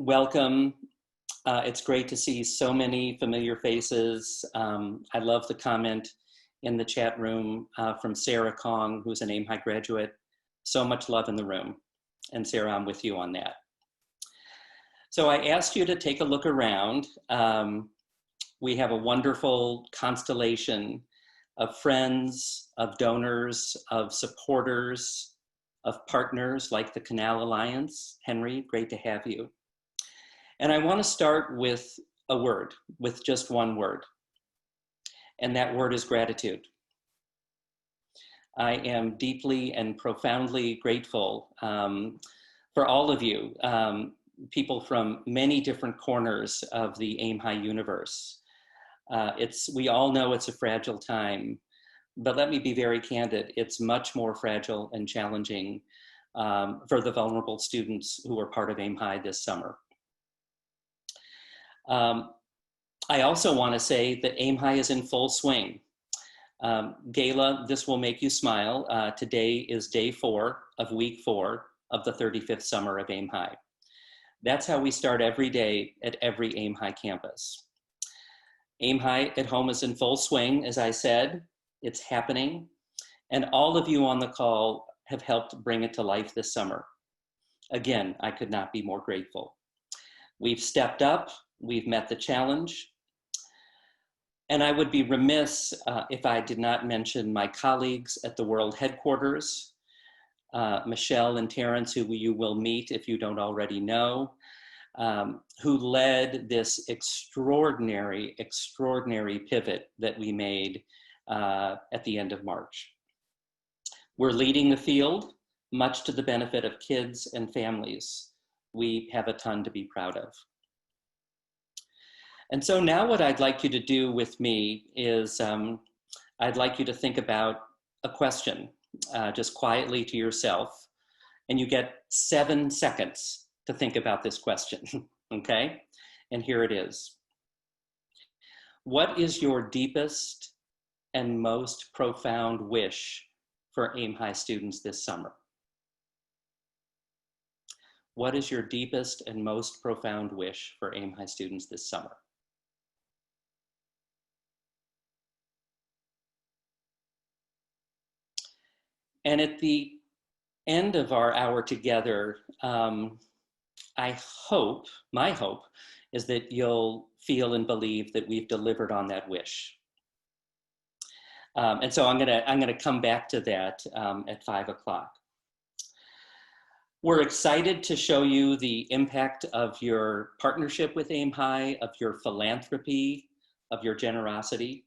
Welcome. It's great to see so many familiar faces. I love the comment in the chat room from Sarah Kong, who's an AIM High graduate. So much love in the room. And Sarah, I'm with you on that. So I asked you to take a look around. We have a wonderful constellation of friends, of donors, of supporters, of partners like the Canal Alliance. Henry, great to have you. And I want to start with a word, with just one word. And that word is gratitude. I am deeply and profoundly grateful for all of you, people from many different corners of the AIM High universe. We all know it's a fragile time, but let me be very candid, it's much more fragile and challenging for the vulnerable students who are part of AIM High this summer. I also want to say that AIM High is in full swing. Gayla, this will make you smile. Today is day 4 of week 4 of the 35th summer of AIM High. That's how we start every day at every AIM High campus. AIM High at home is in full swing, as I said. It's happening. And all of you on the call have helped bring it to life this summer. Again, I could not be more grateful. We've stepped up. We've met the challenge. And I would be remiss if I did not mention my colleagues at the World Headquarters, Michelle and Terrence, who you will meet if you don't already know, who led this extraordinary pivot that we made at the end of March. We're leading the field, much to the benefit of kids and families. We have a ton to be proud of. And so now what I'd like you to do with me is I'd like you to think about a question, just quietly to yourself, and you get 7 seconds to think about this question, okay? And here it is. What is your deepest and most profound wish for AIM High students this summer? What is your deepest and most profound wish for AIM High students this summer? And at the end of our hour together, my hope is that you'll feel and believe that we've delivered on that wish. And so I'm gonna come back to that at 5 o'clock. We're excited to show you the impact of your partnership with AIM High, of your philanthropy, of your generosity.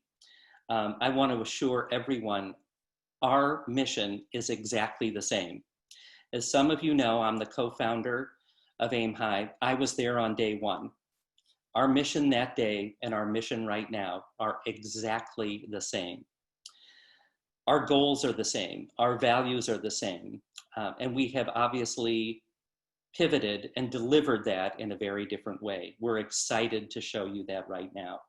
I want to assure everyone our mission is exactly the same. As some of you know, I'm the co-founder of AIM High. I was there on day 1. Our mission that day and our mission right now are exactly the same. Our goals are the same. Our values are the same. And we have obviously pivoted and delivered that in a very different way. We're excited to show you that right now.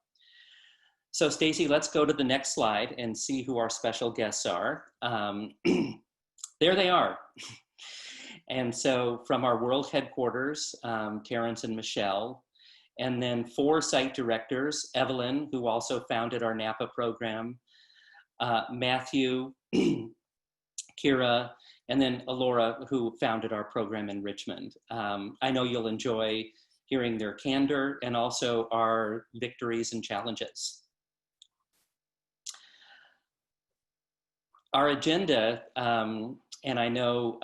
So Stacy, let's go to the next slide and see who our special guests are. There they are. And so from our world headquarters, Terrence and Michelle, and then 4 site directors, Evelyn, who also founded our Napa program, Matthew, Kira, and then Alora, who founded our program in Richmond. I know you'll enjoy hearing their candor and also our victories and challenges. Our agenda, and I know,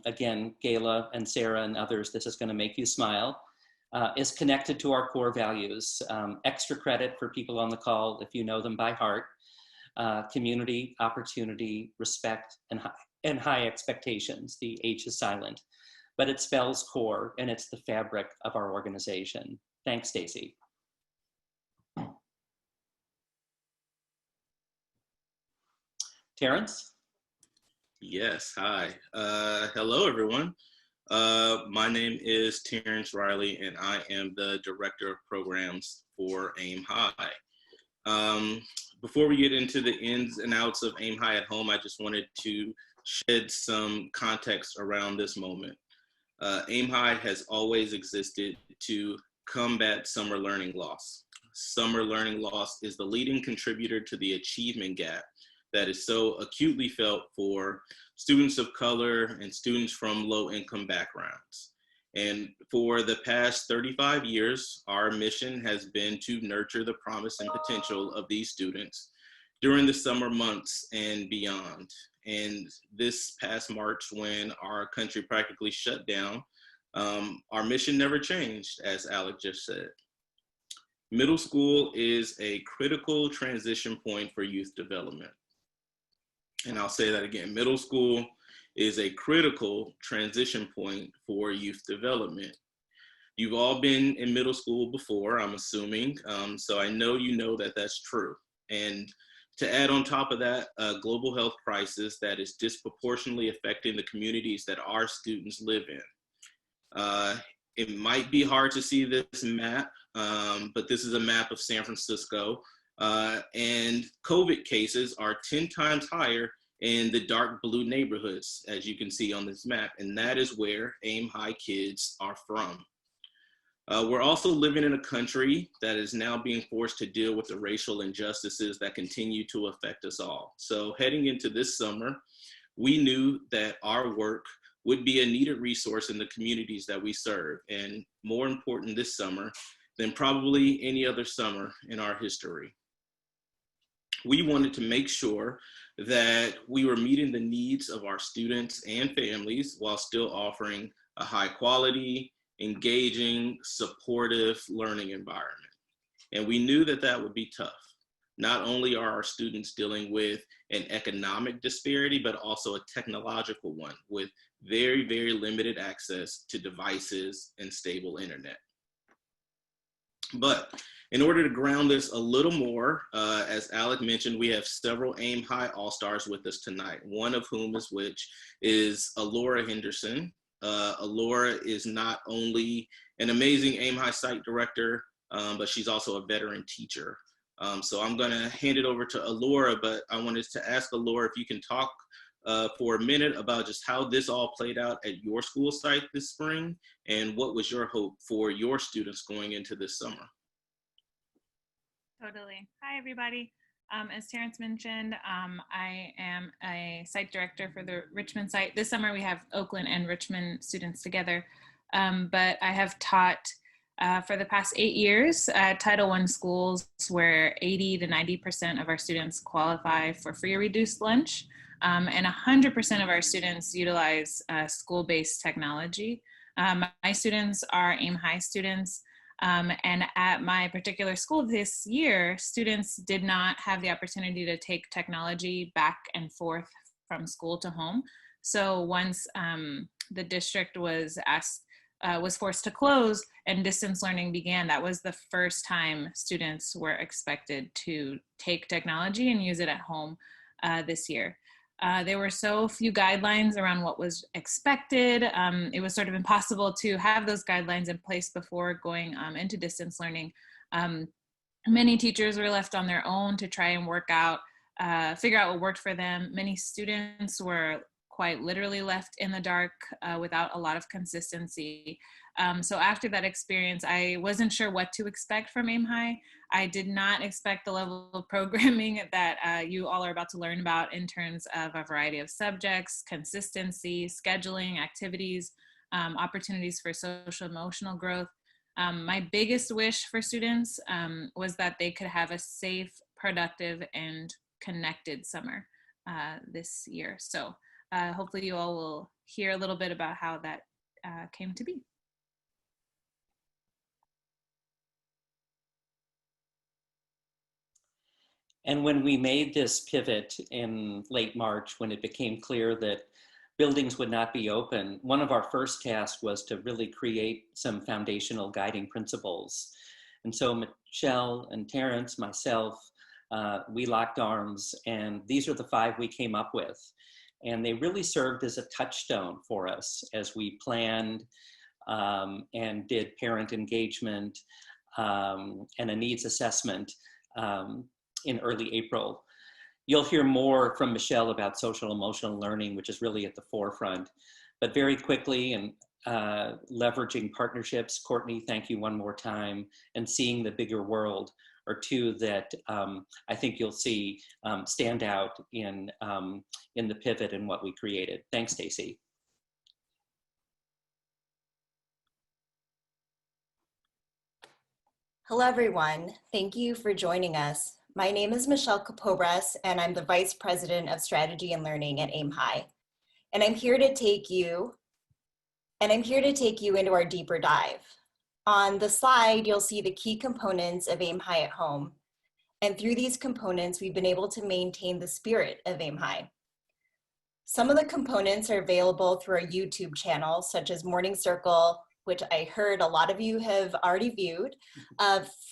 again, Gayla and Sarah and others, this is going to make you smile, is connected to our core values. Extra credit for people on the call, if you know them by heart, community, opportunity, respect, and high expectations. The H is silent, but it spells core, and it's the fabric of our organization. Thanks, Stacy. Terrence? Yes, hi. Hello, everyone. My name is Terrence Riley, and I am the Director of Programs for AIM High. Before we get into the ins and outs of AIM High at Home, I just wanted to shed some context around this moment. Aim High has always existed to combat summer learning loss. Summer learning loss is the leading contributor to the achievement gap that is so acutely felt for students of color and students from low-income backgrounds. And for the past 35 years, our mission has been to nurture the promise and potential of these students during the summer months and beyond. And this past March, when our country practically shut down, our mission never changed, as Alec just said. Middle school is a critical transition point for youth development. And I'll say that again, middle school is a critical transition point for youth development. You've all been in middle school before, I'm assuming, so I know you know that that's true. And to add on top of that, a global health crisis that is disproportionately affecting the communities that our students live in. It might be hard to see this map, but this is a map of San Francisco, and COVID cases are 10 times higher in the dark blue neighborhoods, as you can see on this map, and that is where Aim High kids are from. We're also living in a country that is now being forced to deal with the racial injustices that continue to affect us all. So heading into this summer, we knew that our work would be a needed resource in the communities that we serve, and more important this summer than probably any other summer in our history. We wanted to make sure that we were meeting the needs of our students and families while still offering a high quality, engaging, supportive learning environment. And we knew that that would be tough. Not only are our students dealing with an economic disparity, but also a technological one with very, very limited access to devices and stable internet. But in order to ground this a little more, as Alec mentioned, we have several Aim High All-Stars with us tonight, one of whom is Alora Henderson. Alora is not only an amazing Aim High site director, but she's also a veteran teacher. So I'm gonna hand it over to Alora, but I wanted to ask Alora if you can talk for a minute about just how this all played out at your school site this spring, and what was your hope for your students going into this summer? Totally. Hi, everybody. As Terrence mentioned, I am a site director for the Richmond site. This summer we have Oakland and Richmond students together, but I have taught for the past 8 years at Title I schools where 80 to 90% of our students qualify for free or reduced lunch, and 100% of our students utilize school-based technology. My students are Aim High students. And at my particular school this year, students did not have the opportunity to take technology back and forth from school to home. So once the district was forced to close and distance learning began, that was the first time students were expected to take technology and use it at home this year. There were so few guidelines around what was expected. It was sort of impossible to have those guidelines in place before going into distance learning. Many teachers were left on their own to try and figure out what worked for them. Many students were quite literally left in the dark without a lot of consistency. So after that experience, I wasn't sure what to expect from Aim High. I did not expect the level of programming that you all are about to learn about in terms of a variety of subjects, consistency, scheduling, activities, opportunities for social emotional growth. My biggest wish for students was that they could have a safe, productive, and connected summer this year. So hopefully you all will hear a little bit about how that came to be. And when we made this pivot in late March, when it became clear that buildings would not be open, one of our first tasks was to really create some foundational guiding principles. And so Michelle and Terrence, myself, we locked arms, and these are the 5 we came up with. And they really served as a touchstone for us as we planned and did parent engagement and a needs assessment in early April. You'll hear more from Michelle about social emotional learning, which is really at the forefront. But very quickly, and leveraging partnerships. Courtney, thank you one more time. And seeing the bigger world are two that I think you'll see stand out in the pivot and what we created. Thanks, Stacy. Hello, everyone. Thank you for joining us. My name is Michelle Capobras, and I'm the Vice President of Strategy and Learning at AIM High. And I'm here to take you into our deeper dive. On the slide, you'll see the key components of AIM High at Home. And through these components, we've been able to maintain the spirit of AIM High. Some of the components are available through our YouTube channel, such as Morning Circle, which I heard a lot of you have already viewed,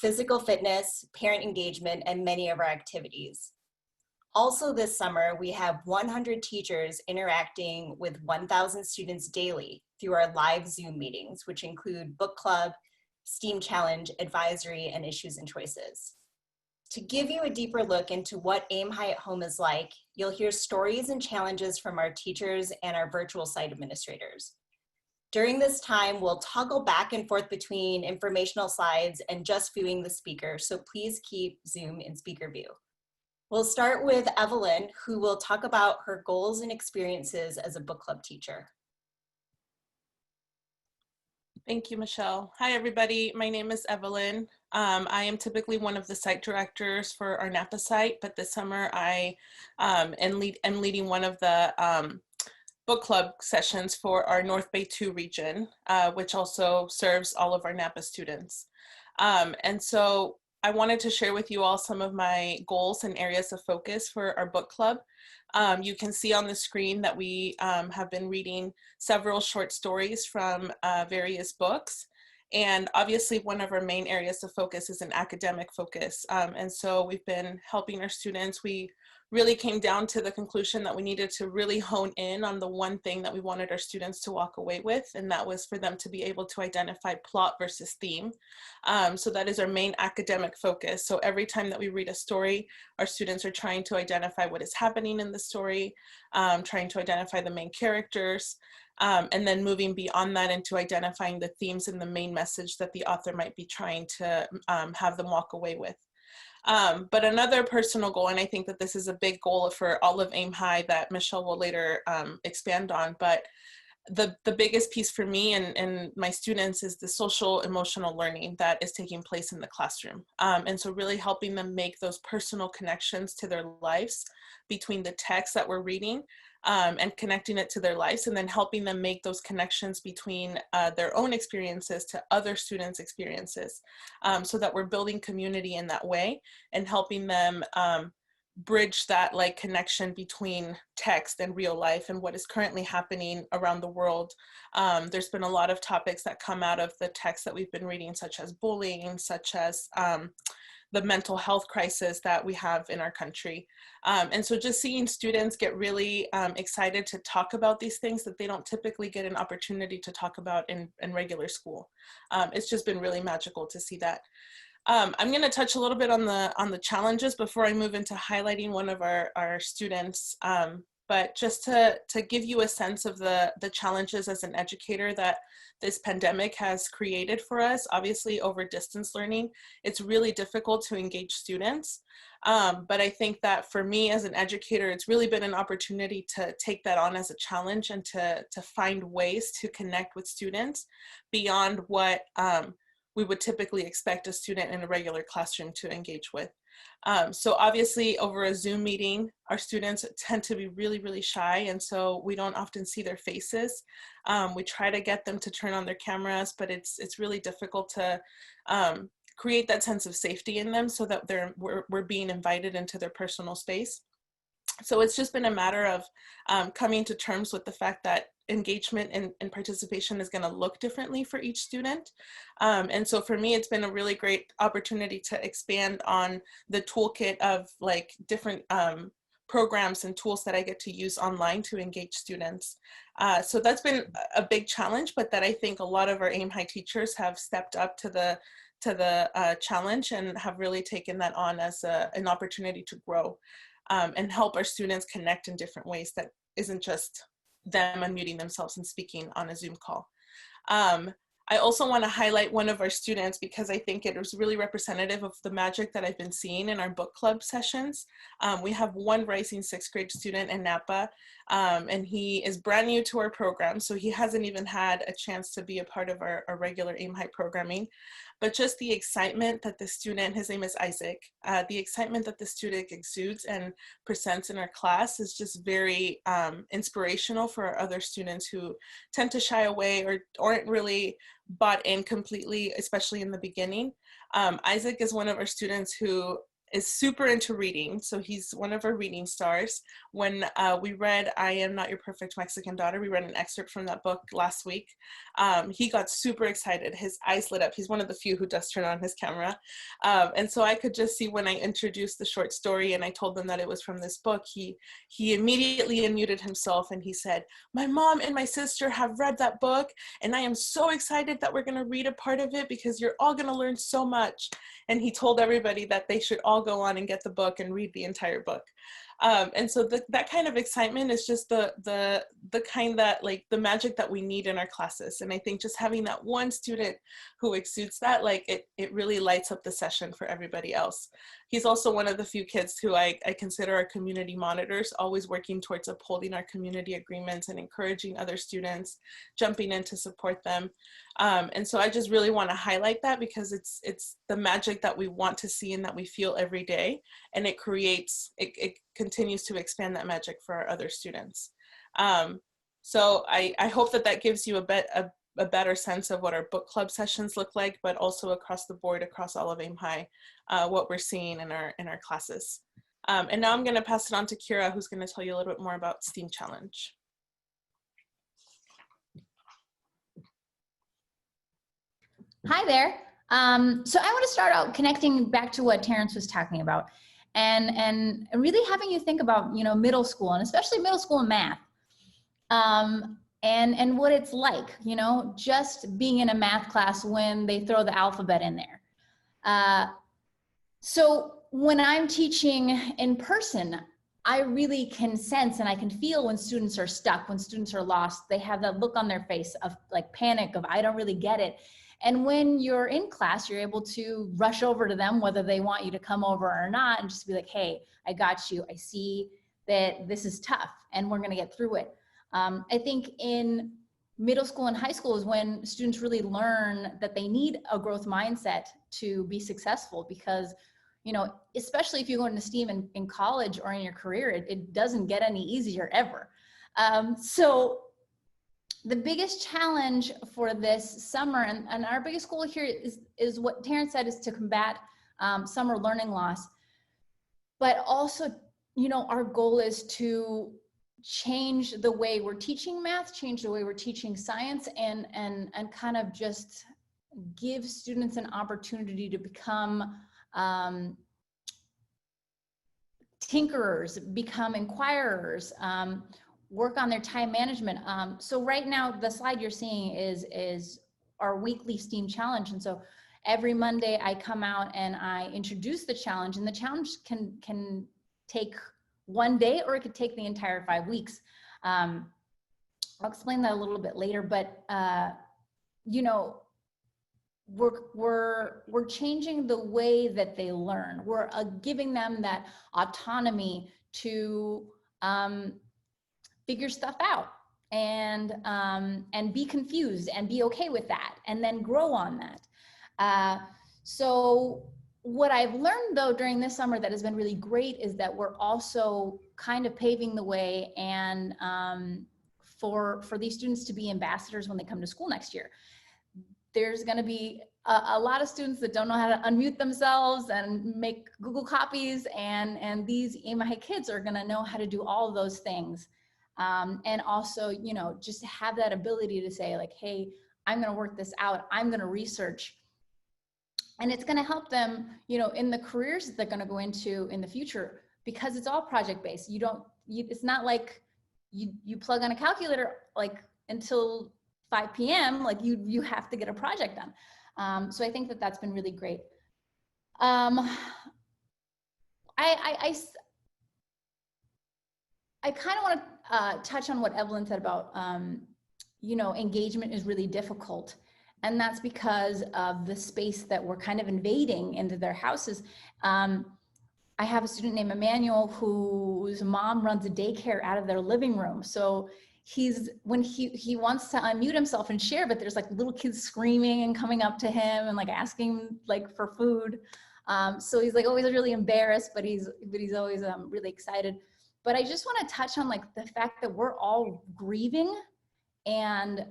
physical fitness, parent engagement, and many of our activities. Also this summer, we have 100 teachers interacting with 1,000 students daily through our live Zoom meetings, which include book club, STEAM challenge, advisory, and issues and choices. To give you a deeper look into what AIM High at Home is like, you'll hear stories and challenges from our teachers and our virtual site administrators. During this time, we'll toggle back and forth between informational slides and just viewing the speaker, so please keep Zoom in speaker view. We'll start with Evelyn, who will talk about her goals and experiences as a book club teacher. Thank you, Michelle. Hi, everybody. My name is Evelyn. I am typically one of the site directors for our Napa site, but this summer I am leading one of the book club sessions for our North Bay 2 region, which also serves all of our Napa students. And so I wanted to share with you all some of my goals and areas of focus for our book club. You can see on the screen that we have been reading several short stories from various books. And obviously one of our main areas of focus is an academic focus. And so we've been helping our students. We really came down to the conclusion that we needed to really hone in on the one thing that we wanted our students to walk away with, and that was for them to be able to identify plot versus theme. So that is our main academic focus. So every time that we read a story, our students are trying to identify what is happening in the story, trying to identify the main characters, and then moving beyond that into identifying the themes and the main message that the author might be trying to have them walk away with. But another personal goal, and I think that this is a big goal for all of AIM High that Michelle will later expand on, but the biggest piece for me and my students is the social emotional learning that is taking place in the classroom. And so really helping them make those personal connections to their lives between the text that we're reading and connecting it to their lives, and then helping them make those connections between their own experiences to other students' experiences, so that we're building community in that way and helping them bridge that like connection between text and real life and what is currently happening around the world. There's been a lot of topics that come out of the text that we've been reading, such as bullying, such as the mental health crisis that we have in our country. And so just seeing students get really excited to talk about these things that they don't typically get an opportunity to talk about in regular school. It's just been really magical to see that. I'm going to touch a little bit on the challenges before I move into highlighting one of our students. But just to give you a sense of the challenges as an educator that this pandemic has created for us, obviously over distance learning, it's really difficult to engage students. But I think that for me as an educator, it's really been an opportunity to take that on as a challenge and to find ways to connect with students beyond what we would typically expect a student in a regular classroom to engage with. So obviously over a Zoom meeting, our students tend to be really, really shy, and so we don't often see their faces. We try to get them to turn on their cameras, but it's really difficult to create that sense of safety in them so that we're being invited into their personal space. So it's just been a matter of coming to terms with the fact that engagement and participation is going to look differently for each student. And so for me, it's been a really great opportunity to expand on the toolkit of like different programs and tools that I get to use online to engage students. So that's been a big challenge, but that I think a lot of our AIM High teachers have stepped up to the challenge and have really taken that on as an opportunity to grow and help our students connect in different ways that isn't just them unmuting themselves and speaking on a Zoom call. I also want to highlight one of our students because I think it was really representative of the magic that I've been seeing in our book club sessions. We have one rising 6th grade student in Napa, and he is brand new to our program, so he hasn't even had a chance to be a part of our regular Aim High programming. But just the excitement that the student, his name is Isaac, the excitement that the student exudes and presents in our class is just very inspirational for our other students who tend to shy away or aren't really bought in completely, especially in the beginning. Isaac is one of our students who is super into reading, so he's one of our reading stars. When we read I Am Not Your Perfect Mexican Daughter, we read an excerpt from that book last week. He got super excited, his eyes lit up. He's one of the few who does turn on his camera. And so I could just see when I introduced the short story and I told them that it was from this book, he immediately unmuted himself and he said, "My mom and my sister have read that book and I am so excited that we're gonna read a part of it because you're all gonna learn so much." And he told everybody that they should all go on and get the book and read the entire book. And so that kind of excitement is just the kind that, like, the magic that we need in our classes. And I think just having that one student who exudes that, like, it really lights up the session for everybody else. He's also one of the few kids who I consider our community monitors, always working towards upholding our community agreements and encouraging other students, jumping in to support them. And so I just really want to highlight that because it's the magic that we want to see and that we feel every day. And it continues to expand that magic for our other students. So I hope that gives you a better sense of what our book club sessions look like, but also across the board, across all of Aim High, what we're seeing in our classes. And now I'm going to pass it on to Kira, who's going to tell you a little bit more about STEAM Challenge. Hi there. So I want to start out connecting back to what Terrence was talking about and really having you think about, middle school and especially middle school math. And what it's like, just being in a math class when they throw the alphabet in there. So when I'm teaching in person, I really can sense and I can feel when students are stuck, when students are lost. They have that look on their face of like panic of, I don't really get it. And when you're in class, you're able to rush over to them, whether they want you to come over or not, and just be like, hey, I got you. I see that this is tough and we're going to get through it. I think in middle school and high school is when students really learn that they need a growth mindset to be successful because, especially if you go into STEAM in college or in your career, it doesn't get any easier ever. So the biggest challenge for this summer and our biggest goal here is what Terrence said, is to combat summer learning loss. But also, our goal is to change the way we're teaching math, change the way we're teaching science, and kind of just give students an opportunity to become tinkerers, become inquirers, work on their time management. So right now, the slide you're seeing is our weekly STEAM challenge. And so every Monday I come out and I introduce the challenge, and the challenge can take one day or it could take the entire 5 weeks. I'll explain that a little bit later, but we're changing the way that they learn. We're giving them that autonomy to figure stuff out and be confused and be okay with that and then grow on that. So what I've learned though during this summer that has been really great is that we're also kind of paving the way and for these students to be ambassadors when they come to school next year. There's going to be a lot of students that don't know how to unmute themselves and make Google copies, and these Aim High kids are going to know how to do all of those things. And also, just have that ability to say like, hey, I'm going to work this out. I'm going to research. And it's going to help them, in the careers that they're going to go into in the future, because it's all project-based. It's not like you plug on a calculator like until 5 p.m. like you have to get a project done. So I think that that's been really great. I kind of want to touch on what Evelyn said about, engagement is really difficult. And that's because of the space that we're kind of invading into their houses. I have a student named Emmanuel whose mom runs a daycare out of their living room. So when he wants to unmute himself and share, but there's like little kids screaming and coming up to him and like asking like for food. So he's like always really embarrassed, but he's always really excited. But I just want to touch on like the fact that we're all grieving. And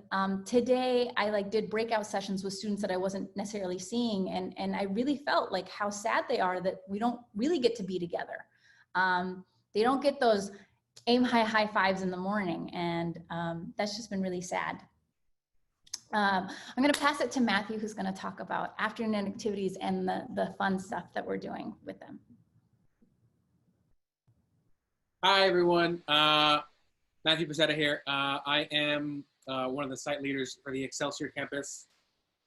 today I did breakout sessions with students that I wasn't necessarily seeing. And I really felt like how sad they are that we don't really get to be together. They don't get those aim high fives in the morning. And that's just been really sad. I'm going to pass it to Matthew, who's going to talk about afternoon activities and the fun stuff that we're doing with them. Hi, everyone. Matthew Pacetta here. I am one of the site leaders for the Excelsior campus.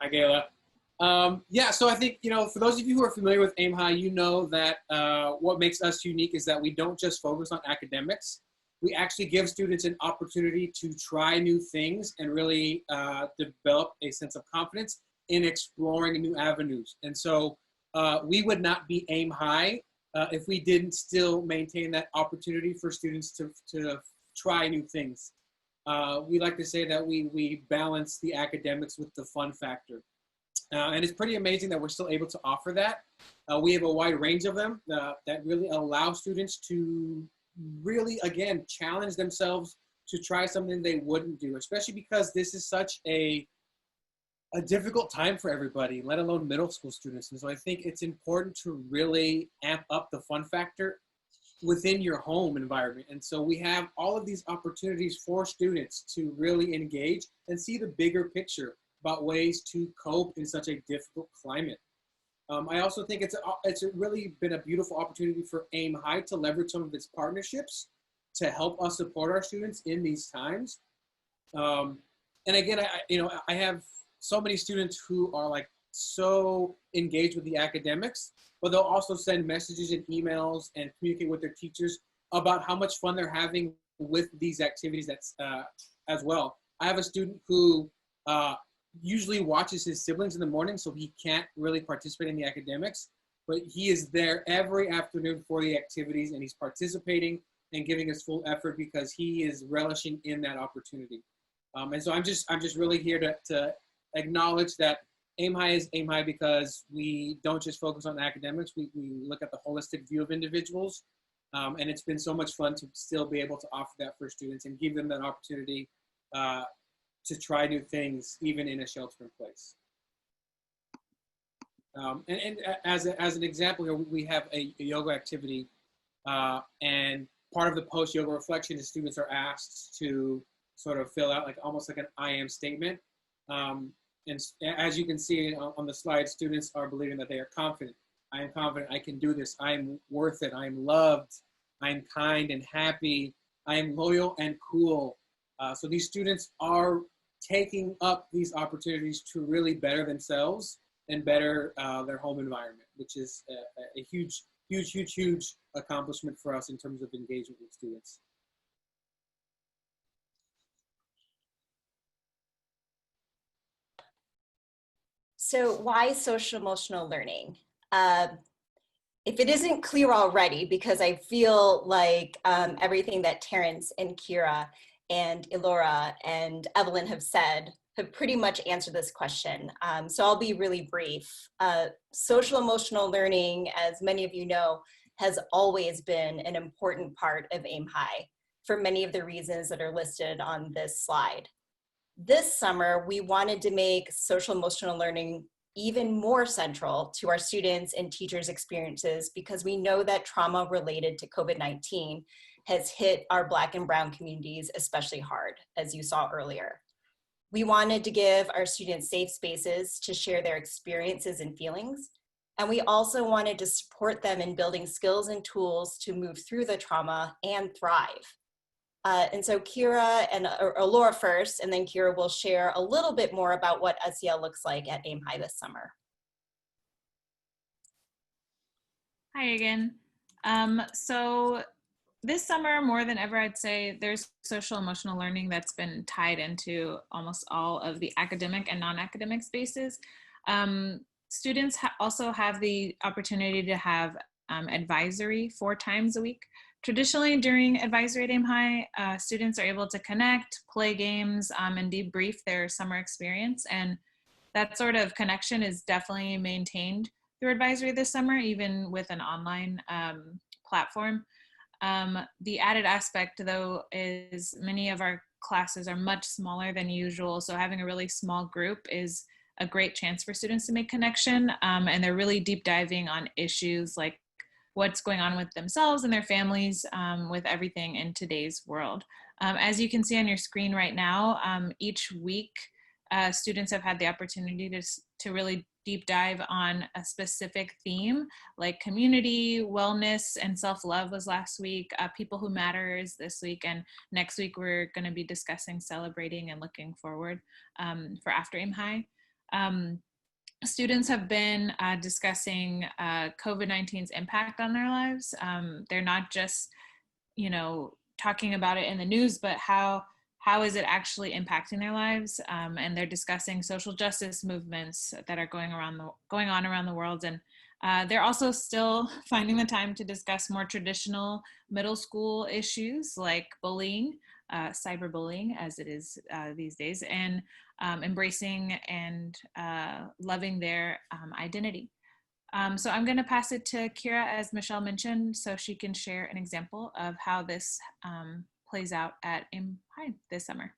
Hi, Gayla. Yeah, so I think, for those of you who are familiar with Aim High, you know that what makes us unique is that we don't just focus on academics. We actually give students an opportunity to try new things and really develop a sense of confidence in exploring new avenues. And so we would not be Aim High if we didn't still maintain that opportunity for students to try new things. We like to say that we balance the academics with the fun factor. And it's pretty amazing that we're still able to offer that. We have a wide range of them that really allow students to really, again, challenge themselves to try something they wouldn't do, especially because this is such a difficult time for everybody, let alone middle school students. And so I think it's important to really amp up the fun factor within your home environment. And so we have all of these opportunities for students to really engage and see the bigger picture about ways to cope in such a difficult climate. I also think it's really been a beautiful opportunity for Aim High to leverage some of its partnerships to help us support our students in these times. And again, I have so many students who are like so engaged with the academics, but they'll also send messages and emails and communicate with their teachers about how much fun they're having with these activities as well. I have a student who usually watches his siblings in the morning, so he can't really participate in the academics, but he is there every afternoon for the activities, and he's participating and giving his full effort because he is relishing in that opportunity. And so I'm just really here to acknowledge that Aim High is Aim High because we don't just focus on academics, we look at the holistic view of individuals, and it's been so much fun to still be able to offer that for students and give them that opportunity to try new things, even in a shelter-in-place. And as an example here, we have a yoga activity, and part of the post-yoga reflection is students are asked to sort of fill out almost like an I am statement. And as you can see on the slide, students are believing that they are confident. I am confident, I can do this, I am worth it, I am loved, I am kind and happy, I am loyal and cool. So these students are taking up these opportunities to really better themselves and better their home environment, which is a huge accomplishment for us in terms of engagement with students. So why social emotional learning? If it isn't clear already, because I feel like everything that Terrence and Kira and Elora and Evelyn have said have pretty much answered this question. So I'll be really brief. Social emotional learning, as many of you know, has always been an important part of Aim High for many of the reasons that are listed on this slide. This summer, we wanted to make social emotional learning even more central to our students and teachers' experiences because we know that trauma related to COVID-19 has hit our Black and Brown communities especially hard, as you saw earlier. We wanted to give our students safe spaces to share their experiences and feelings, and we also wanted to support them in building skills and tools to move through the trauma and thrive. And so Kira and Laura first, and then Kira will share a little bit more about what SEL looks like at Aim High this summer. Hi again. So this summer, more than ever, I'd say there's social emotional learning that's been tied into almost all of the academic and non-academic spaces. Students also have the opportunity to have advisory 4 times a week. Traditionally, during advisory at Aim High, students are able to connect, play games, and debrief their summer experience. And that sort of connection is definitely maintained through advisory this summer, even with an online platform. The added aspect, though, is many of our classes are much smaller than usual. So having a really small group is a great chance for students to make connection. And they're really deep diving on issues like what's going on with themselves and their families with everything in today's world. As you can see on your screen right now, each week, students have had the opportunity to really deep dive on a specific theme, like community, wellness, and self-love was last week. People Who Matter is this week, and next week we're going to be discussing celebrating and looking forward for after Aim High. Students have been discussing COVID-19's impact on their lives. They're not just, talking about it in the news, but how is it actually impacting their lives? And they're discussing social justice movements that are going on around the world. And they're also still finding the time to discuss more traditional middle school issues like bullying, cyberbullying as it is these days, and embracing and loving their identity. So I'm going to pass it to Kira, as Michelle mentioned, so she can share an example of how this plays out at Aim High this summer.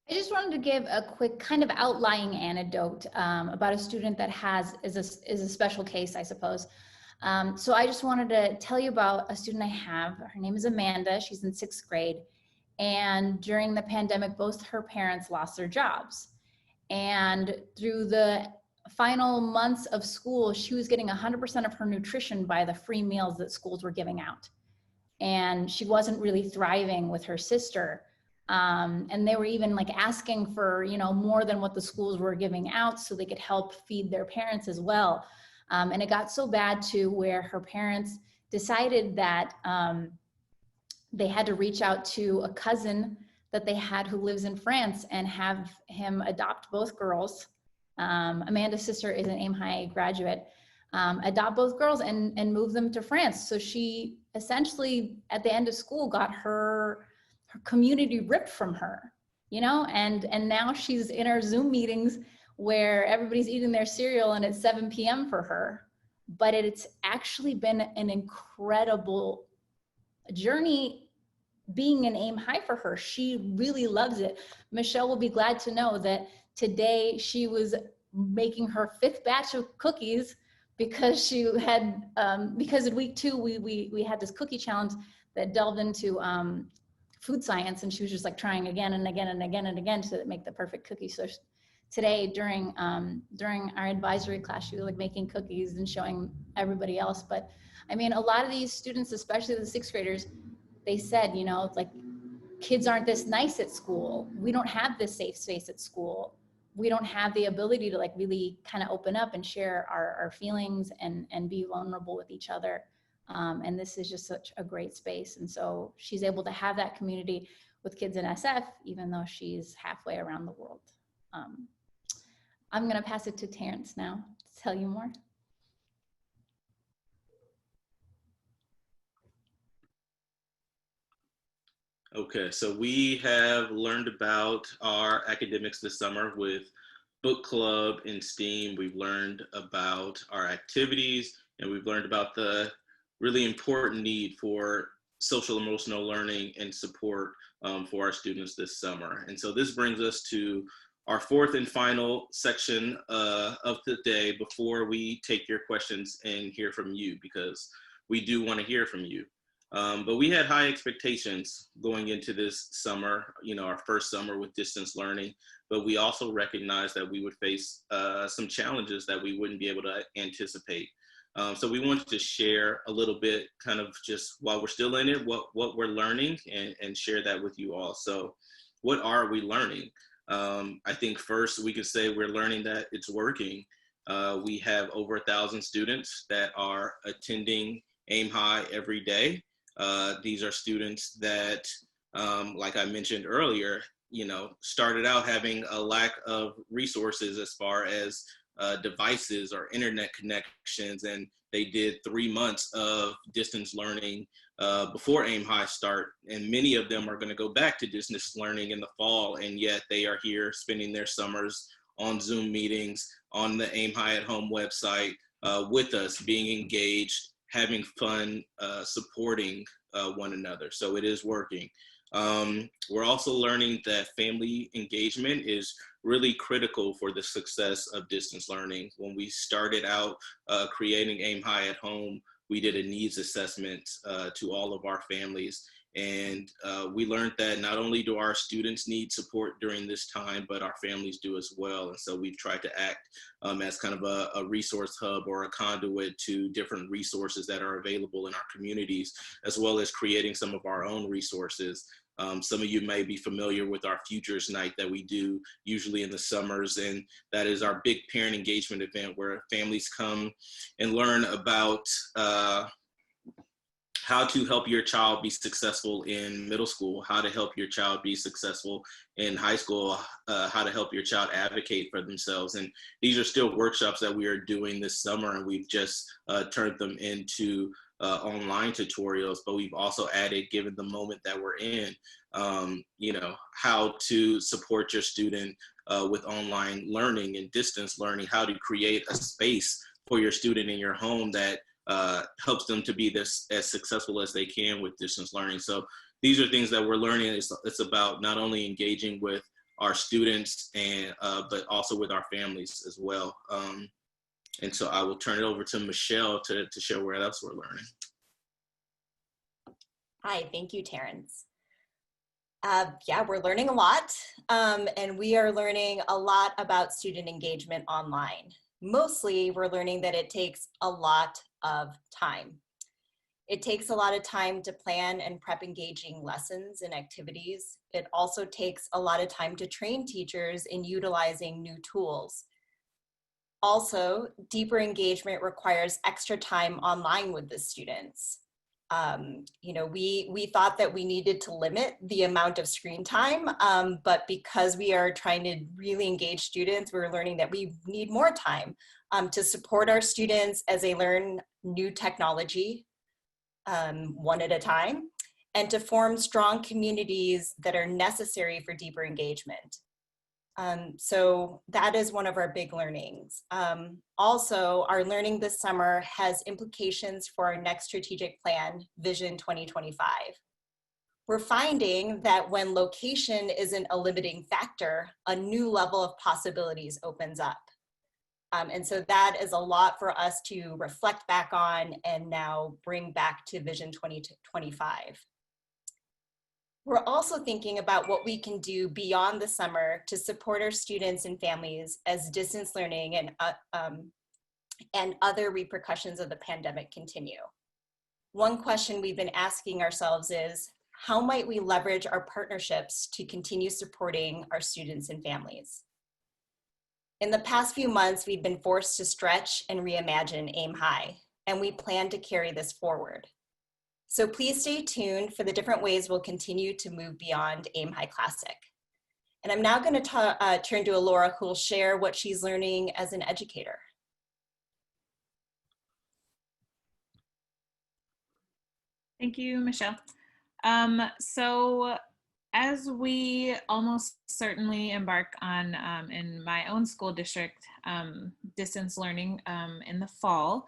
I just wanted to give a quick kind of outlying anecdote about a student that is a special case, I suppose. So I just wanted to tell you about a student I have. Her name is Amanda. She's in 6th grade. And during the pandemic, both her parents lost their jobs. And through the final months of school, she was getting 100% of her nutrition by the free meals that schools were giving out. And she wasn't really thriving with her sister. And they were even like asking for, more than what the schools were giving out so they could help feed their parents as well. And it got so bad to where her parents decided that they had to reach out to a cousin that they had who lives in France and have him adopt both girls. Amanda's sister is an Aim High graduate. Adopt both girls and move them to France. So she essentially, at the end of school, got her community ripped from her, and now she's in our Zoom meetings where everybody's eating their cereal and it's 7 p.m. for her. But it's actually been an incredible journey being an Aim High for her. She really loves it. Michelle will be glad to know that today she was making her 5th batch of cookies because she had, because in week 2, we had this cookie challenge that delved into food science, and she was just like trying again and again and again and again to make the perfect cookie. So today during our advisory class, she was like making cookies and showing everybody else. But I mean, a lot of these students, especially the 6th graders, they said, it's like, kids aren't this nice at school. We don't have this safe space at school. We don't have the ability to like really kind of open up and share our feelings and be vulnerable with each other. And this is just such a great space. And so she's able to have that community with kids in SF, even though she's halfway around the world. I'm going to pass it to Terrence now to tell you more. Okay, so we have learned about our academics this summer with book club and STEAM. We've learned about our activities, and we've learned about the really important need for social emotional learning and support for our students this summer. And so this brings us to our 4th and final section of the day before we take your questions and hear from you, because we do want to hear from you. But we had high expectations going into this summer, our first summer with distance learning, but we also recognized that we would face some challenges that we wouldn't be able to anticipate. So we wanted to share a little bit, kind of just while we're still in it, what we're learning and share that with you all. So what are we learning? I think first we could say we're learning that it's working. We have over 1,000 students that are attending Aim High every day. These are students that, like I mentioned earlier, started out having a lack of resources as far as devices or internet connections, and they did 3 months of distance learning before Aim High start, and many of them are going to go back to distance learning in the fall, and yet they are here spending their summers on Zoom meetings, on the Aim High at Home website, with us, being engaged, having fun, supporting one another. So it is working. We're also learning that family engagement is really critical for the success of distance learning. When we started out creating Aim High at Home, we did a needs assessment to all of our families. And we learned that not only do our students need support during this time, but our families do as well. And so we've tried to act as kind of a resource hub or a conduit to different resources that are available in our communities, as well as creating some of our own resources. Some of you may be familiar with our Futures Night that we do usually in the summers, and that is our big parent engagement event where families come and learn about how to help your child be successful in middle school, how to help your child be successful in high school, how to help your child advocate for themselves. And these are still workshops that we are doing this summer, and we've just turned them into online tutorials, but we've also added, given the moment that we're in, how to support your student with online learning and distance learning, how to create a space for your student in your home that helps them to be as successful as they can with distance learning. So these are things that we're learning. It's about not only engaging with our students and but also with our families as well. And so I will turn it over to Michelle to share what else we're learning. Hi, thank you, Terrence. Yeah, we're learning a lot, and we are learning a lot about student engagement online. Mostly, we're learning that it takes a lot of time. It takes a lot of time to plan and prep engaging lessons and activities. It also takes a lot of time to train teachers in utilizing new tools. Also, deeper engagement requires extra time online with the students. We thought that we needed to limit the amount of screen time, but because we are trying to really engage students, we're learning that we need more time to support our students as they learn new technology one at a time, and to form strong communities that are necessary for deeper engagement. So that is one of our big learnings. Also, our learning this summer has implications for our next strategic plan, Vision 2025. We're finding that when location isn't a limiting factor, a new level of possibilities opens up. And so that is a lot for us to reflect back on and now bring back to Vision 2025. We're also thinking about what we can do beyond the summer to support our students and families as distance learning and other repercussions of the pandemic continue. One question we've been asking ourselves is, how might we leverage our partnerships to continue supporting our students and families? In the past few months, we've been forced to stretch and reimagine Aim High, and we plan to carry this forward. So please stay tuned for the different ways we'll continue to move beyond Aim High Classic. And I'm now going to turn to Alora, who will share what she's learning as an educator. Thank you, Michelle. So as we almost certainly embark on, in my own school district, distance learning in the fall,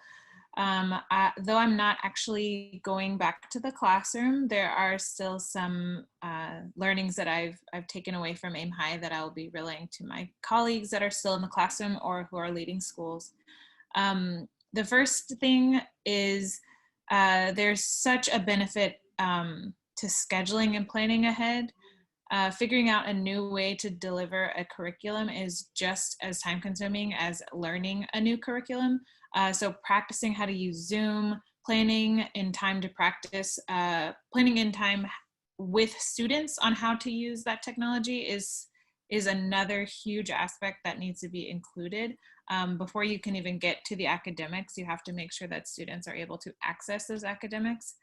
though I'm not actually going back to the classroom, there are still some learnings that I've taken away from Aim High that I'll be relaying to my colleagues that are still in the classroom or who are leading schools. The first thing is there's such a benefit to scheduling and planning ahead. Figuring out a new way to deliver a curriculum is just as time consuming as learning a new curriculum. So practicing how to use Zoom, planning in time to practice, planning in time with students on how to use that technology is another huge aspect that needs to be included. Before you can even get to the academics, you have to make sure that students are able to access those academics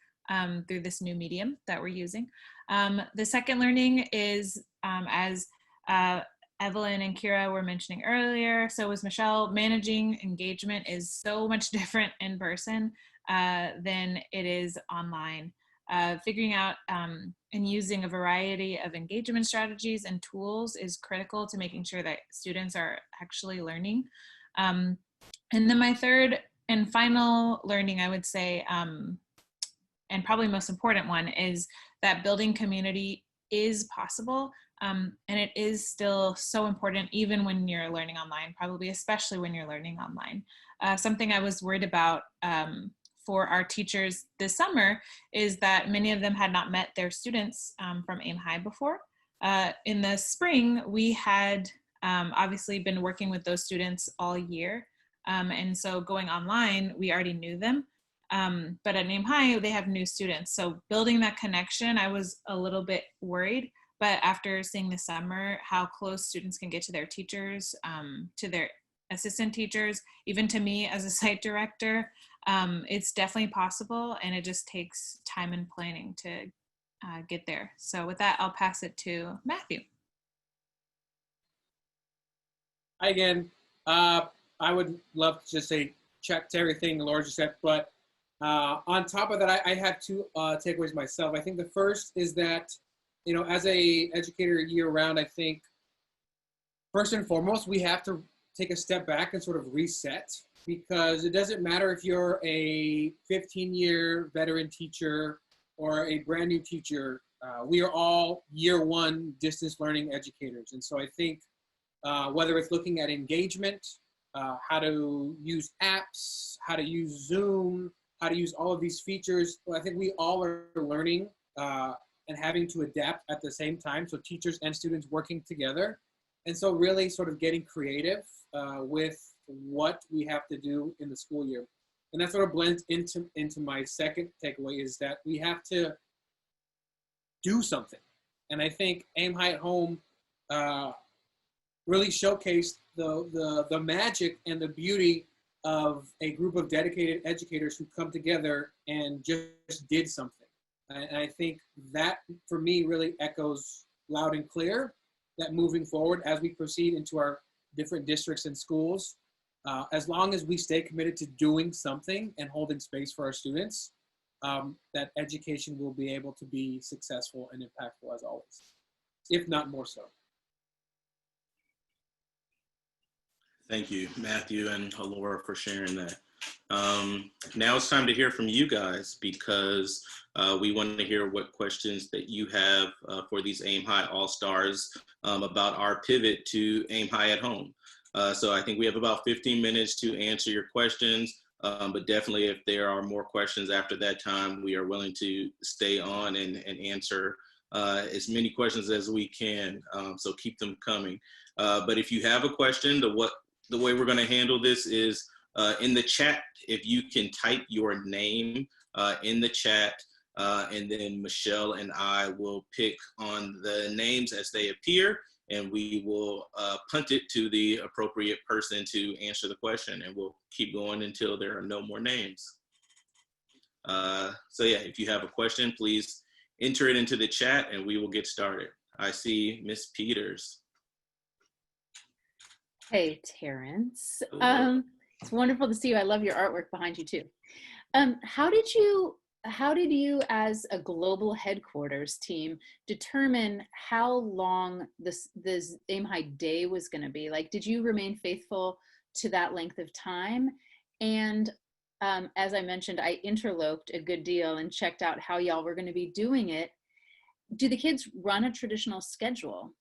through this new medium that we're using. The second learning is, as Evelyn and Kira were mentioning earlier, so was Michelle, managing engagement is so much different in person than it is online. Figuring out and using a variety of engagement strategies and tools is critical to making sure that students are actually learning. And then my third and final learning, I would say, and probably most important one, is that building community is possible. And it is still so important even when you're learning online, probably especially when you're learning online. Something I was worried about for our teachers this summer is that many of them had not met their students from AIM High before. In the spring, we had obviously been working with those students all year. And so going online, we already knew them. But at AIM High, they have new students. So building that connection, I was a little bit worried. But after seeing this summer how close students can get to their teachers, to their assistant teachers, even to me as a site director, it's definitely possible, and it just takes time and planning to get there. So with that, I'll pass it to Matthew. Hi again. I would love to just say check to everything Laura just said, but on top of that, I have two takeaways myself. I think the first is that, you know, as a educator year round, I think first and foremost, we have to take a step back and sort of reset, because it doesn't matter if you're a 15-year veteran teacher or a brand new teacher. We are all year one distance learning educators. And so I think whether it's looking at engagement, how to use apps, how to use Zoom, how to use all of these features, well, I think we all are learning and having to adapt at the same time. So teachers and students working together. And so really sort of getting creative with what we have to do in the school year. And that sort of blends into my second takeaway, is that we have to do something. And I think AIM High at Home really showcased the magic and the beauty of a group of dedicated educators who come together and just did something. And I think that, for me, really echoes loud and clear that moving forward as we proceed into our different districts and schools, as long as we stay committed to doing something and holding space for our students, that education will be able to be successful and impactful as always, if not more so. Thank you, Matthew and Laura, for sharing that. Now it's time to hear from you guys, because we want to hear what questions that you have for these AIM High All-Stars about our pivot to AIM High at Home. So I think we have about 15 minutes to answer your questions, but definitely if there are more questions after that time, we are willing to stay on and answer as many questions as we can, so keep them coming. But if you have a question, the way we're going to handle this is in the chat. If you can type your name in the chat, and then Michelle and I will pick on the names as they appear, and we will punt it to the appropriate person to answer the question, and we'll keep going until there are no more names. So yeah, if you have a question, please enter it into the chat and we will get started. I see Miss Peters. Hey, Terrence. It's wonderful to see you. I love your artwork behind you too. How did you as a global headquarters team determine how long this AIM High day was going to be? Like, did you remain faithful to that length of time? And as I mentioned, I interloped a good deal and checked out how y'all were going to be doing it. Do the kids run a traditional schedule?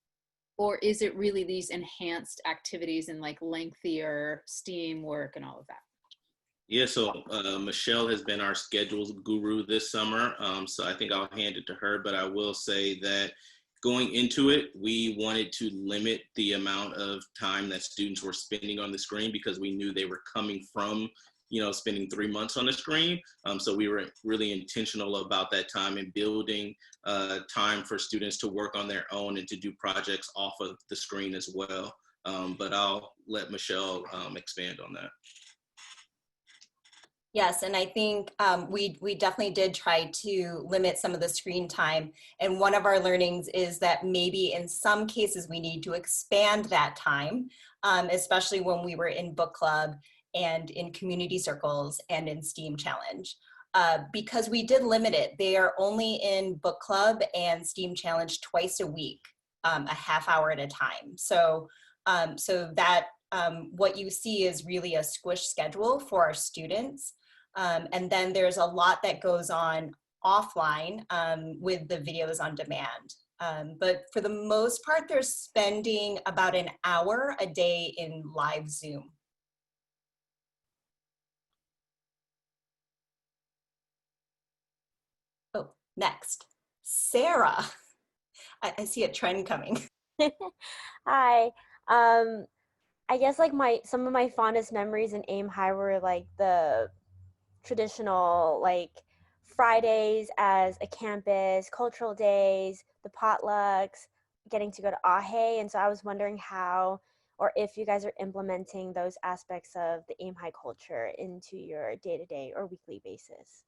Or is it really these enhanced activities and like lengthier STEAM work and all of that? Yeah, so Michelle has been our schedules guru this summer, so I think I'll hand it to her, but I will say that going into it, we wanted to limit the amount of time that students were spending on the screen, because we knew they were coming from, spending 3 months on the screen. So we were really intentional about that time and building time for students to work on their own and to do projects off of the screen as well. But I'll let Michelle expand on that. Yes, and I think we definitely did try to limit some of the screen time. And one of our learnings is that maybe in some cases we need to expand that time, especially when we were in book club and in community circles and in STEAM Challenge. Because we did limit it. They are only in book club and STEAM Challenge twice a week, a half hour at a time. So, that what you see is really a squish schedule for our students. And then there's a lot that goes on offline with the videos on demand. But for the most part, they're spending about an hour a day in live Zoom. Oh, next, Sarah. I see a trend coming. Hi. I guess like some of my fondest memories in Aim High were like the traditional like Fridays as a campus, cultural days, the potlucks, getting to go to Ahe. And so I was wondering how or if you guys are implementing those aspects of the Aim High culture into your day-to-day or weekly basis.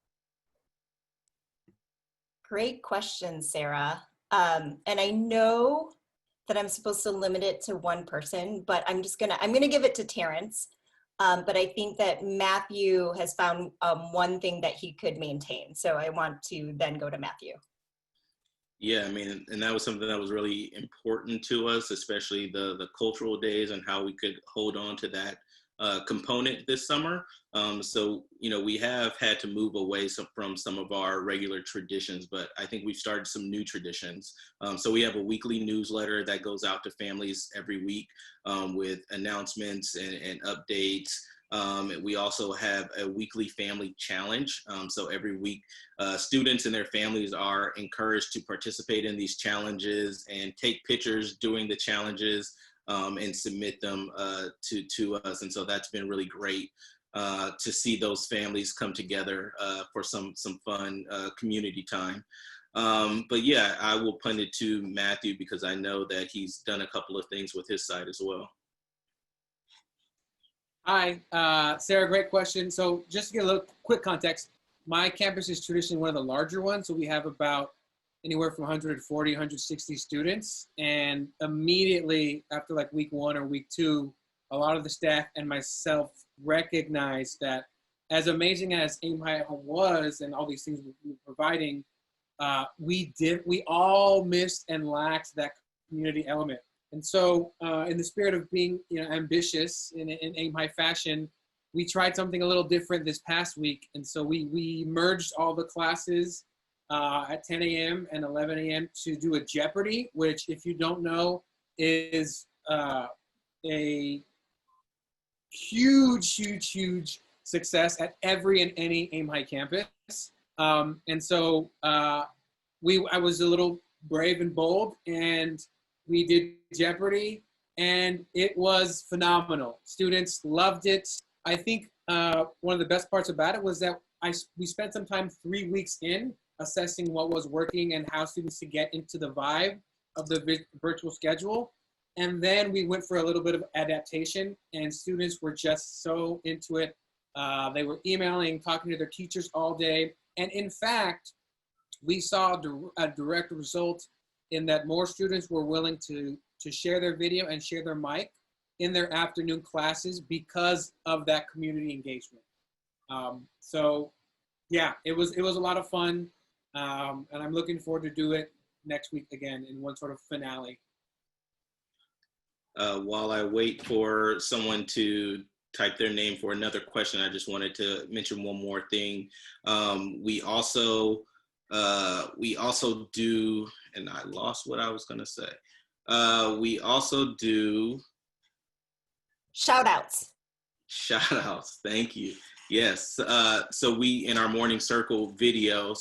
Great question, Sarah. And I know that I'm supposed to limit it to one person, but I'm gonna give it to Terrence. But I think that Matthew has found one thing that he could maintain. So I want to then go to Matthew. Yeah, I mean, and that was something that was really important to us, especially the cultural days and how we could hold on to that component this summer. So, you know, we have had to move away from some of our regular traditions, but I think we've started some new traditions. So we have a weekly newsletter that goes out to families every week with announcements and updates. We also have a weekly family challenge. So every week, students and their families are encouraged to participate in these challenges and take pictures during the challenges and submit them to us. And so that's been really great to see those families come together for some fun community time. But yeah, I will punt it to Matthew because I know that he's done a couple of things with his site as well. Hi, Sarah, great question. So just to get a little quick context, my campus is traditionally one of the larger ones. So we have about anywhere from 140, 160 students. And immediately after like week one or week two, a lot of the staff and myself recognized that as amazing as Aim High was and all these things we were providing, we all missed and lacked that community element. And so in the spirit of being ambitious in Aim High fashion, we tried something a little different this past week. And so we merged all the classes at 10 a.m. and 11 a.m. to do a Jeopardy, which if you don't know is a huge success at every and any Aim High campus. And so I was a little brave and bold, and we did Jeopardy, and it was phenomenal. Students loved it. I think one of the best parts about it was that we spent some time 3 weeks in assessing what was working and how students to get into the vibe of the virtual schedule. And then we went for a little bit of adaptation, and students were just so into it. They were emailing, talking to their teachers all day. And in fact, we saw a direct result in that more students were willing to share their video and share their mic in their afternoon classes because of that community engagement. So yeah, it was a lot of fun. And I'm looking forward to do it next week again in one sort of finale. While I wait for someone to type their name for another question, I just wanted to mention one more thing. We also do, and I lost what I was gonna say. We also do Shout outs. Shout outs, thank you. Yes, so we, in our Morning Circle videos,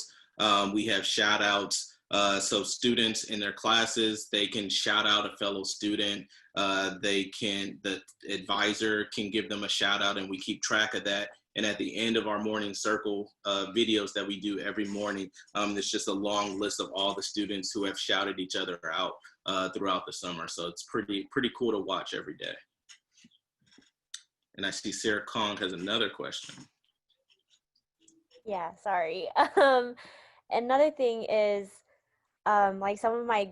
we have shout outs So students in their classes, they can shout out a fellow student. The advisor can give them a shout out, and we keep track of that. And at the end of our morning circle videos that we do every morning, there's just a long list of all the students who have shouted each other out throughout the summer. So it's pretty cool to watch every day. And I see Sarah Kong has another question. Yeah, sorry. Another thing is, like, some of my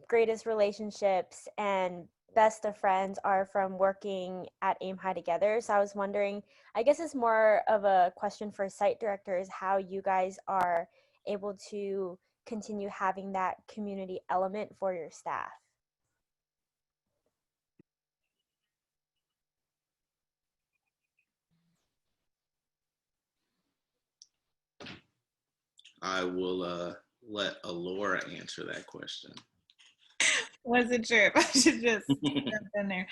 greatest relationships and best of friends are from working at Aim High together. So I was wondering, I guess it's more of a question for site directors, how you guys are able to continue having that community element for your staff. I will let Alora answer that question. Wasn't sure if I should just jump in there.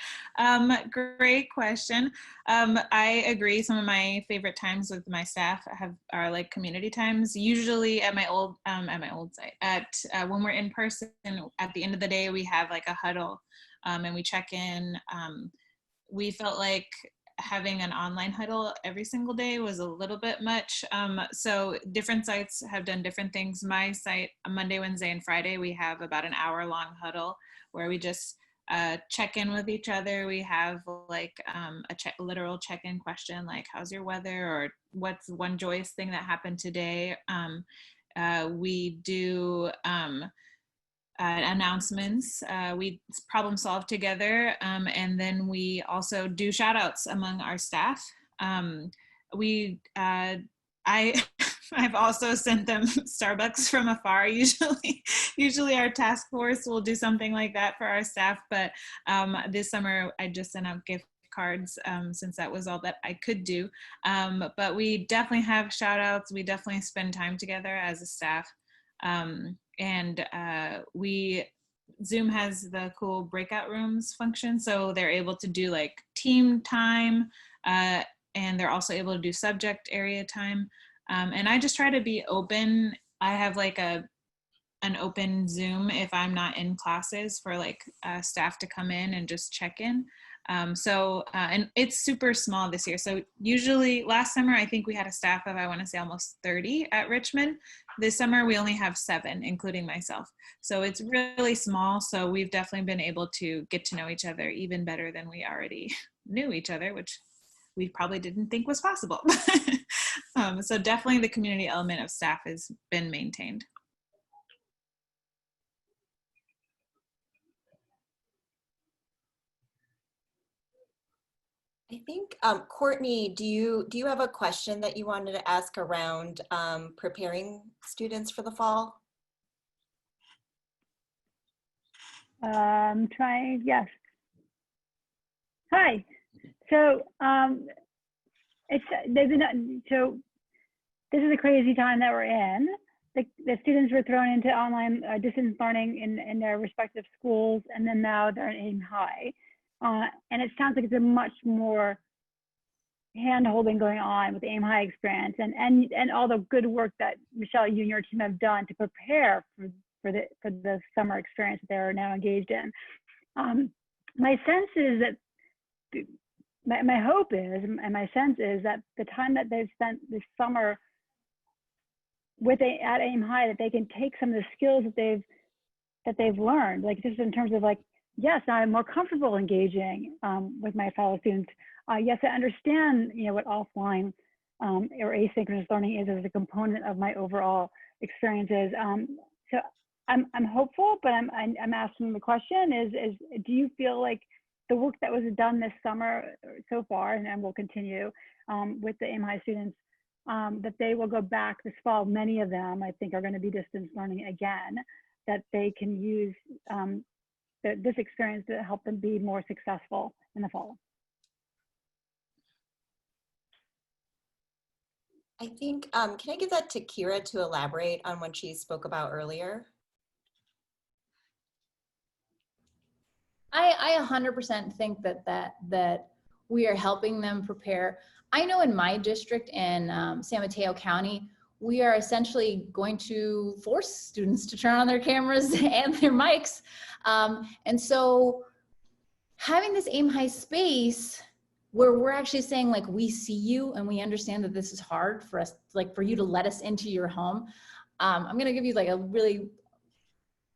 Great question. I agree. Some of my favorite times with my staff are like community times. Usually at my old site, when we're in person, at the end of the day, we have like a huddle, and we check in. We felt like having an online huddle every single day was a little bit much. So different sites have done different things. My site, Monday, Wednesday, and Friday, we have about an hour-long huddle where we just check in with each other. We have like a literal check-in question, like how's your weather, or what's one joyous thing that happened today. We do announcements. We problem solve together, and then we also do shout outs among our staff. I've also sent them Starbucks from afar. Usually our task force will do something like that for our staff, but this summer I just sent out gift cards, since that was all that I could do. But we definitely have shout outs. We definitely spend time together as a staff. And Zoom has the cool breakout rooms function, so they're able to do like team time, and they're also able to do subject area time. And I just try to be open. I have like an open Zoom if I'm not in classes for like staff to come in and just check in. And it's super small this year. So usually last summer, I think we had a staff of, I want to say almost 30 at Richmond. This summer, we only have 7, including myself. So it's really small. So we've definitely been able to get to know each other even better than we already knew each other, which we probably didn't think was possible. So definitely the community element of staff has been maintained. I think, Courtney, do you have a question that you wanted to ask around preparing students for the fall? Yes. Hi. So so this is a crazy time that we're in. The students were thrown into online distance learning in their respective schools, and then now they're in Aim High. And it sounds like it's a much more hand-holding going on with the Aim High experience, and all the good work that Michelle, you and your team have done to prepare for the summer experience that they're now engaged in. My sense is that my hope is, and my sense is that the time that they've spent this summer at Aim High, that they can take some of the skills that they've learned, like just in terms of like, yes, I'm more comfortable engaging with my fellow students. Yes, I understand, what offline or asynchronous learning is as a component of my overall experiences. So I'm hopeful, but I'm asking the question is do you feel like the work that was done this summer so far, and will continue with the Aim High students, that they will go back this fall? Many of them, I think, are going to be distance learning again, that they can use this experience to help them be more successful in the fall. I think, can I give that to Kira to elaborate on what she spoke about earlier? I 100% think that we are helping them prepare. I know in my district in San Mateo County, we are essentially going to force students to turn on their cameras and their mics. And so having this Aim High space where we're actually saying, like, we see you and we understand that this is hard for us, like for you to let us into your home. I'm gonna give you like a really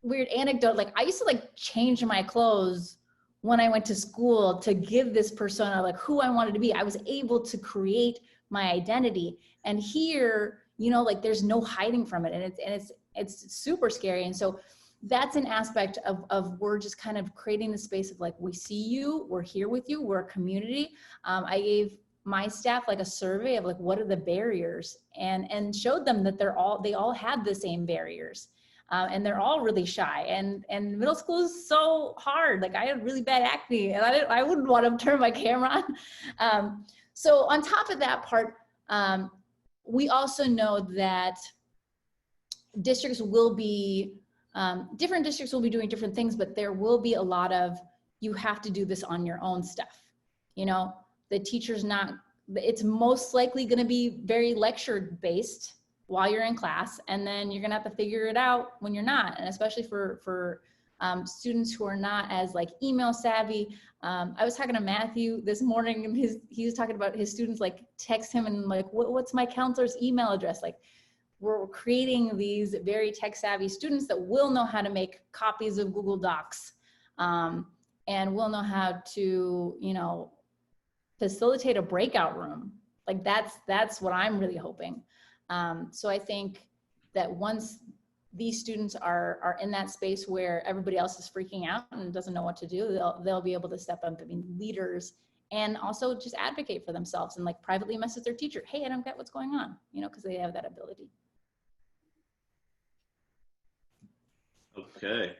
weird anecdote. Like, I used to like change my clothes when I went to school to give this persona like who I wanted to be. I was able to create my identity. And here, you know, like there's no hiding from it. And it's super scary. And so that's an aspect of we're just kind of creating the space of like, we see you, we're here with you, we're a community. I gave my staff like a survey of like, what are the barriers, and showed them that they all had the same barriers. And they're all really shy, and middle school is so hard. Like, I had really bad acne, and I wouldn't want to turn my camera on. So on top of that part, we also know that districts will be, different districts will be doing different things, but there will be a lot of, you have to do this on your own stuff. You know, the teacher's not, it's most likely going to be very lecture based while you're in class, and then you're gonna have to figure it out when you're not. And especially for students who are not as like email savvy. I was talking to Matthew this morning, and he was talking about his students like text him and like, what's my counselor's email address? Like, we're creating these very tech savvy students that will know how to make copies of Google Docs, and will know how to, you know, facilitate a breakout room. Like, that's what I'm really hoping. So I think that once these students are in that space where everybody else is freaking out and doesn't know what to do, they'll be able to step up and be leaders, and also just advocate for themselves and like privately message their teacher, hey, I don't get what's going on, you know, because they have that ability. Okay,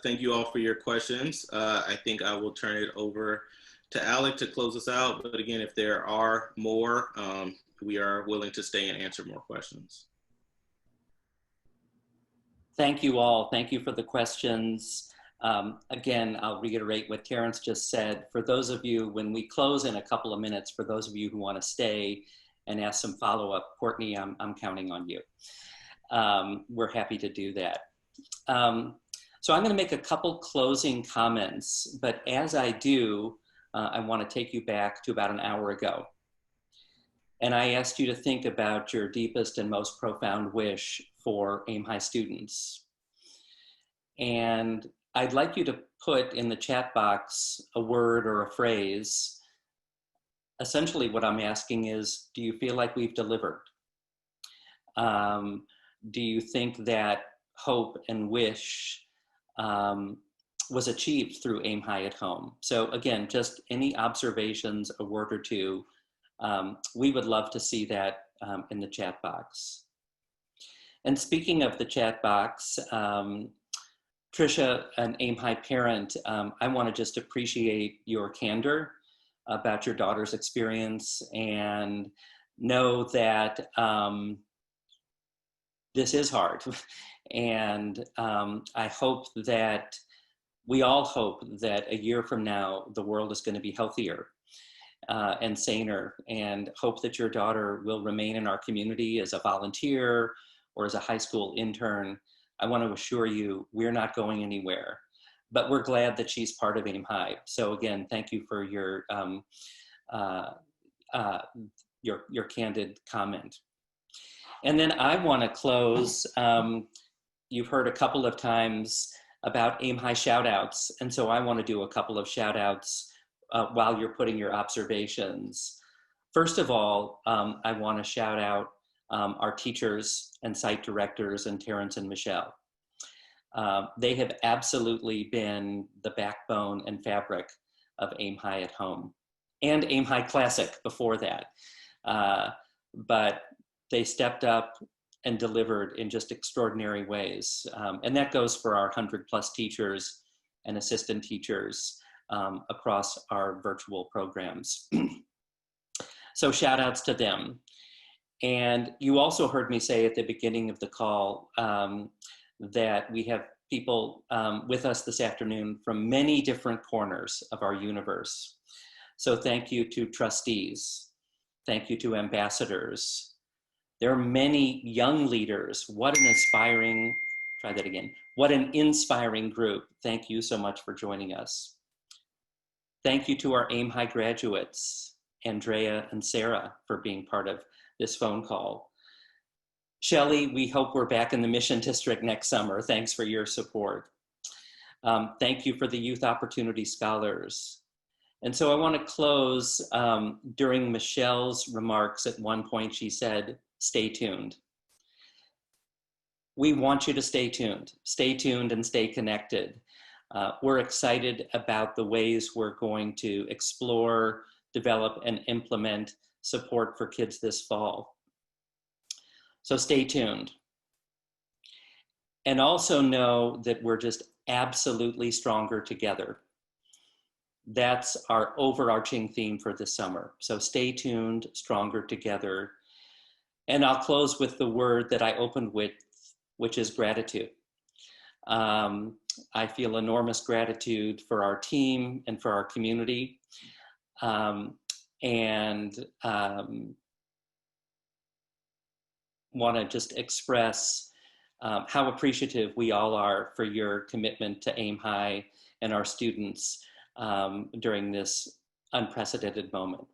thank you all for your questions. I think I will turn it over to Alec to close us out. But again, if there are more, we are willing to stay and answer more questions. Thank you all. Thank you for the questions. Again, I'll reiterate what Terrence just said. For those of you, when we close in a couple of minutes, for those of you who want to stay and ask some follow-up, Courtney, I'm counting on you. We're happy to do that. So I'm going to make a couple closing comments, but as I do, I want to take you back to about an hour ago. And I asked you to think about your deepest and most profound wish for Aim High students. And I'd like you to put in the chat box a word or a phrase. Essentially what I'm asking is, do you feel like we've delivered? Do you think that hope and wish was achieved through Aim High at Home? So again, just any observations, a word or two. We would love to see that in the chat box. And speaking of the chat box, Trisha, an Aim High parent, I want to just appreciate your candor about your daughter's experience, and know that this is hard. And I hope that, we all hope that a year from now, the world is going to be healthier and saner, and hope that your daughter will remain in our community as a volunteer or as a high school intern. I want to assure you, we're not going anywhere, but we're glad that she's part of Aim High. So again, thank you for your candid comment. And then I want to close. You've heard a couple of times about Aim High shout outs. And so I want to do a couple of shout outs while you're putting your observations. First of all, I want to shout out our teachers and site directors, and Terrence and Michelle. They have absolutely been the backbone and fabric of Aim High at Home, and Aim High Classic before that. But they stepped up and delivered in just extraordinary ways. And that goes for our 100+ teachers and assistant teachers across our virtual programs. So shout outs to them. And you also heard me say at the beginning of the call that we have people with us this afternoon from many different corners of our universe. So thank you to trustees. Thank you to ambassadors. There are many young leaders. What an inspiring, try that again. What an inspiring group. Thank you so much for joining us. Thank you to our AIM High graduates, Andrea and Sarah, for being part of this phone call. Shelley, we hope we're back in the Mission District next summer. Thanks for your support. Thank you for the Youth Opportunity Scholars. And so I want to close during Michelle's remarks. At one point, she said, stay tuned. We want you to stay tuned and stay connected. We're excited about the ways we're going to explore, develop, and implement support for kids this fall. So stay tuned. And also know that we're just absolutely stronger together. That's our overarching theme for this summer. So stay tuned, stronger together. And I'll close with the word that I opened with, which is gratitude. I feel enormous gratitude for our team and for our community. Want to just express how appreciative we all are for your commitment to AIM High and our students during this unprecedented moment.